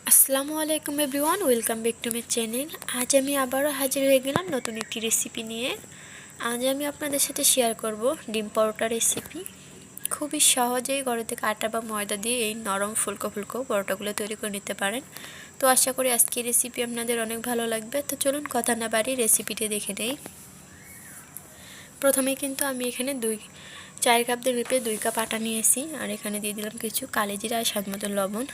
আসসালামু আলাইকুম everyone, welcome back to my channel. আজ আমি আবারও হাজির হয়ে গেলাম নতুন একটি রেসিপি নিয়ে। আজ আমি আপনাদের সাথে শেয়ার করব ডিম পরোটা রেসিপি। খুবই সহজেই ঘরে থেকে আটা বা ময়দা দিয়ে এই নরম ফুলকো ফুলকো পরোটাগুলো তৈরি করে নিতে পারেন। তো আশা করি আজকের রেসিপি আপনাদের অনেক ভালো লাগবে। তো চলুন কথা না বাড়ি রেসিপিটি দেখে নেই। প্রথমে কিন্তু আমি এখানে 4 কাপ দিয়ে মেপে 2 কাপ আটা নিয়েছি, আর এখানে দিয়ে দিলাম কিছু কালি জিরা আর স্বাদ মতো লবণ।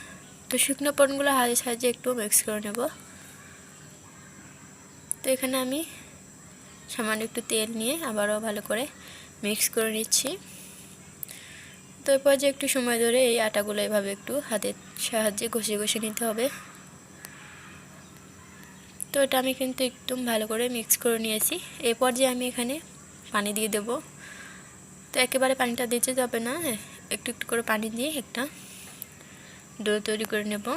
তো শুকনো উপকরণগুলো হাতের সাহায্যে একটু মিক্স করে নেব। তো এখানে আমি সামান্য একটু তেল নিয়ে আবারও ভালো করে মিক্স করে নিচ্ছি। তো এরপর যে একটু সময় ধরে এই আটাগুলো এভাবে একটু হাতের সাহায্যে ঘষে ঘষে নিতে হবে। তো এটা আমি কিন্তু একদম ভালো করে মিক্স করে নিয়েছি। এরপর যে আমি এখানে পানি দিয়ে দেব। তো একেবারে পানিটা দিতে যাবে না, একটু একটু করে পানি দিয়ে একটা ডো তৈরি করে নেব।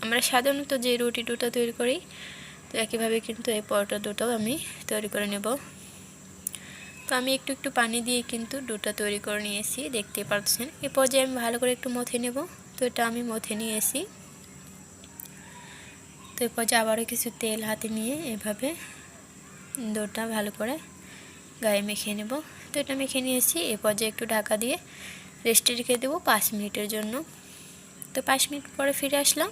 আমরা সাধারণত যে রুটি ডোটা তৈরি করি, তো একইভাবে কিন্তু এই পরোটা ডোটাও আমি তৈরি করে নেব। তো আমি একটু একটু পানি দিয়ে কিন্তু ডোটা তৈরি করে নিয়েছি, দেখতে পাচ্ছেন। এরপর যে আমি ভালো করে একটু মথে নেব। তো এটা আমি মথে নিয়েছি। তো এরপর যে আবারও কিছু তেল হাতে নিয়ে এভাবে ডোটা ভালো করে গায়ে মেখে নেব। তো এটা মেখে নিয়েছি। এরপর যে একটু ঢাকা দিয়ে রেস্টে রেখে দেবো 5 মিনিটের জন্য। তো 5 মিনিট পরে ফিরে আসলাম।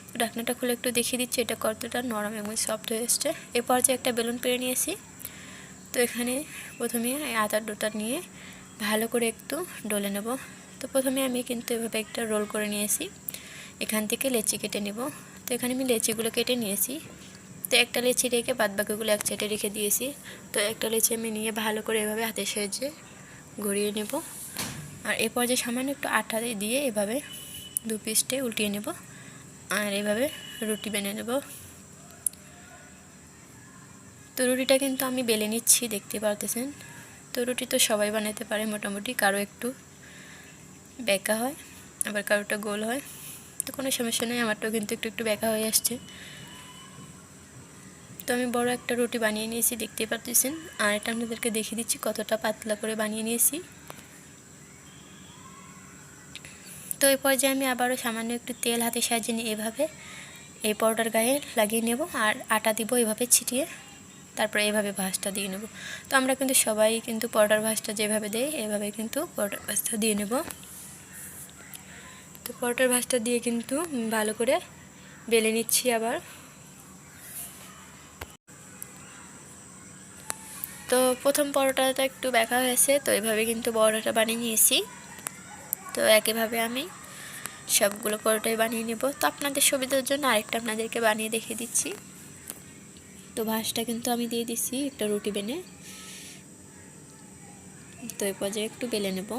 তো ঢাকনাটা খুলে একটু দেখিয়ে দিচ্ছি এটা কতটা নরম এবং সফট হয়ে এসছে। এরপর যে একটা বেলুন পেরে নিয়েছি। তো এখানে প্রথমে আটার ডোটা নিয়ে ভালো করে একটু ডলে নেব। তো প্রথমে আমি কিন্তু এভাবে একটা রোল করে নিয়েছি। এখান থেকে লেচি কেটে নেব। তো এখানে আমি লেচিগুলো কেটে নিয়েছি। তো একটা লেচি রেখে বাদ বাকিগুলো এক সাইডে রেখে দিয়েছি। তো একটা লেচি আমি নিয়ে ভালো করে এভাবে হাতের সাহায্যে গড়িয়ে নেব। আর এরপর যে সামান্য একটু আটা দিয়ে এভাবে 2 পিসটে উল্টিয়ে নেব, আর এভাবে রুটি বেনে নেব। তো রুটিটা কিন্তু আমি বেলে নিচ্ছি, দেখতে পারতেছেন। তো রুটি তো সবাই বানাতে পারে মোটামুটি, কারো একটু বেঁকা হয় আবার কারোটা গোল হয়। তো কোনো সমস্যা নেই, আমারটাও কিন্তু একটু একটু বেঁকা হয়ে আসছে। তো আমি বড় একটা রুটি বানিয়ে নিয়েছি, দেখতে পারতেছেন। আর এটা আপনাদেরকে দেখিয়ে দিচ্ছি কতটা পাতলা করে বানিয়ে নিয়েছি। তো এই পর্যায়ে আমি আবারও সামান্য একটু তেল হাতে সাজিয়ে নিয়ে এভাবে এই পরোটার গায়ে লাগিয়ে নেব, আর আটা দিব এভাবে ছিটিয়ে। তারপরে এভাবে ভাঁজটা দিয়ে নেব। তো আমরা কিন্তু সবাই কিন্তু পরোটার ভাঁজটা যেভাবে দেই এভাবে কিন্তু পরোটার ভাঁজটা দিয়ে নেব। তো পরোটার ভাঁজটা দিয়ে কিন্তু ভালো করে বেলে নিচ্ছি আবার। তো প্রথম পরোটাটা একটু বেঁকা হয়েছে, তো এভাবে কিন্তু পরোটাটা বানিয়ে নিয়েছি। তো একইভাবে আমি সবগুলো পরোটাই বানিয়ে নেব। তো আপনাদের সুবিধার জন্য আরেকটা আপনাদেরকে বানিয়ে দেখিয়ে দিচ্ছি। তো ভাঁজটা কিন্তু আমি দিয়ে দিচ্ছি একটা রুটি বেনে। তো এই পর্যায়ে একটু বেলে নেব।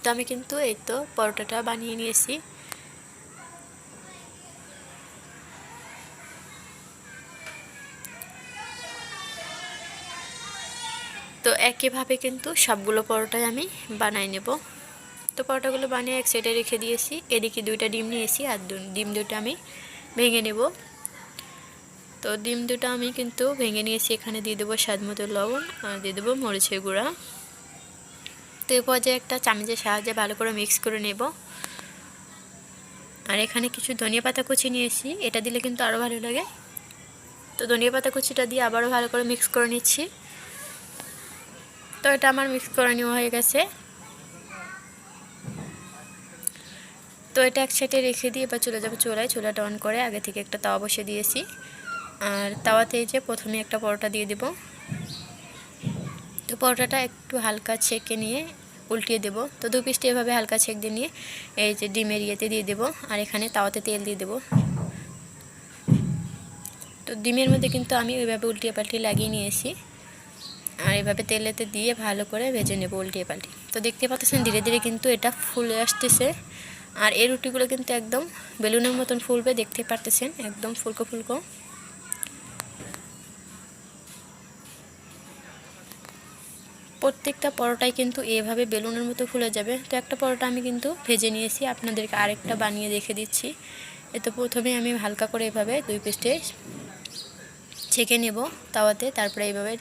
তো আমি কিন্তু এই তো পরোটাটা বানিয়ে নিয়েছি। তো একইভাবে কিন্তু সবগুলো পরোটাই আমি বানাই নেব। তো পরোটাগুলো বানিয়ে এক সাইডে রেখে দিয়েছি। এদিকে 2টা ডিম নিয়েছি, আর ডিম দুটো আমি ভেঙে নেব। তো ডিম দুটো আমি কিন্তু ভেঙে নিয়েছি। এখানে দিয়ে দেবো স্বাদ মতো লবণ, আর দিয়ে দেবো মরিচের গুঁড়া। তো এই পর্যায়ে একটা চামচের সাহায্যে ভালো করে মিক্স করে নেব। আর এখানে কিছু ধনিয়া পাতা কুচি নিয়েছি, এটা দিলে কিন্তু আরও ভালো লাগে। তো ধনিয়া পাতা কুচিটা দিয়ে আবারও ভালো করে মিক্স করে নিচ্ছি। তো এটা আমার মিক্স করে নেওয়া হয়ে গেছে। তো এটা এক সাইডে রেখে দিয়ে এবার চলে যাবো চুলায়। চুলাটা অন করে আগে থেকে একটা তাওয়া বসিয়ে দিয়েছি, আর তাওয়াতে যে প্রথমে একটা পরোটা দিয়ে দেব। তো পরোটাটা একটু হালকা ছেঁকে নিয়ে উল্টিয়ে দেব। তো 2 পিসটি এভাবে হালকা ছেঁক দিয়ে নিয়ে এই যে ডিমের ইয়েতে দিয়ে দেব, আর এখানে তাওয়াতে তেল দিয়ে দেব। তো ডিমের মধ্যে কিন্তু আমি ওইভাবে উল্টিয়ে পাল্টিয়ে লাগিয়ে নিয়েছি, আর এভাবে তেলেতে দিয়ে ভালো করে ভেজে নেব উল্টিয়ে পাল্টিয়ে। তো দেখতে পাচ্ছেন ধীরে ধীরে কিন্তু এটা ফুলে আসতেছে, আর এই রুটিগুলো কিন্তু একদম বেলুনের মতন ফুলবে, দেখতে পারতেছেন একদম ফুলকো ফুলকো। প্রত্যেকটা পরোটাই কিন্তু এভাবে বেলুনের মতো ফুলে যাবে। তো একটা পরোটা আমি কিন্তু ভেজে নিয়েছি, আপনাদেরকে আরেকটা বানিয়ে দেখে দিচ্ছি। এতো প্রথমে আমি হালকা করে এভাবে 2 পিসে ছেঁকে নেব তাওয়াতে, তারপরে এইভাবে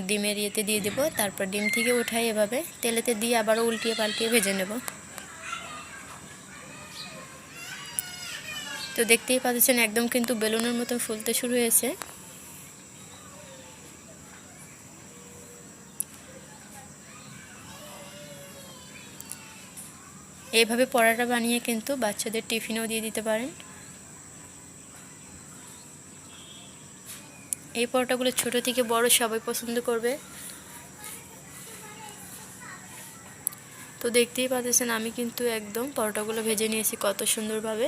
ডিমের ইয়েতে দিয়ে দেবো। তারপর ডিম থেকে উঠাই এভাবে তেলেতে দিয়ে আবারও উল্টিয়ে পাল্টিয়ে ভেজে নেব। তো দেখতেই পাচ্ছেন একদম কিন্তু বেলুনের মতো ফুলতে শুরু হয়েছে। এইভাবে পরোটা বানিয়ে কিন্তু বাচ্চাদের টিফিনেও দিয়ে দিতে পারেন। এই পরোটাগুলো ছোট থেকে বড় সবাই পছন্দ করবে। তো দেখতেই পাচ্ছেন আমি কিন্তু একদম পরোটাগুলো ভেজে নিয়েছি কত সুন্দরভাবে।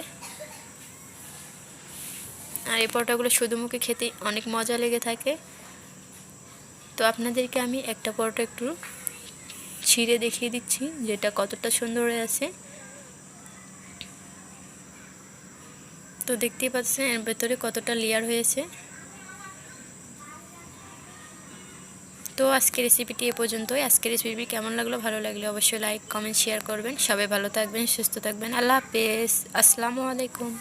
আর এই পরোটাগুলো শুধু মুখে খেতে অনেক মজা লেগে থাকে। তো আপনাদেরকে আমি একটা পরোটা একটু ছিঁড়ে দেখিয়ে দিচ্ছি যেটা কতটা সুন্দর হয়ে আছে। তো দেখতেই পাচ্ছেন এর ভেতরে কতটা লেয়ার হয়েছে। তো আজকের রেসিপিটি এ পর্যন্তই। আজকের রেসিপি কেমন লাগলো, ভালো লাগলে অবশ্যই লাইক কমেন্ট শেয়ার করবেন। সবাই ভালো থাকবেন, সুস্থ থাকবেন। আল্লাহ হাফেজ, আসসালামু আলাইকুম।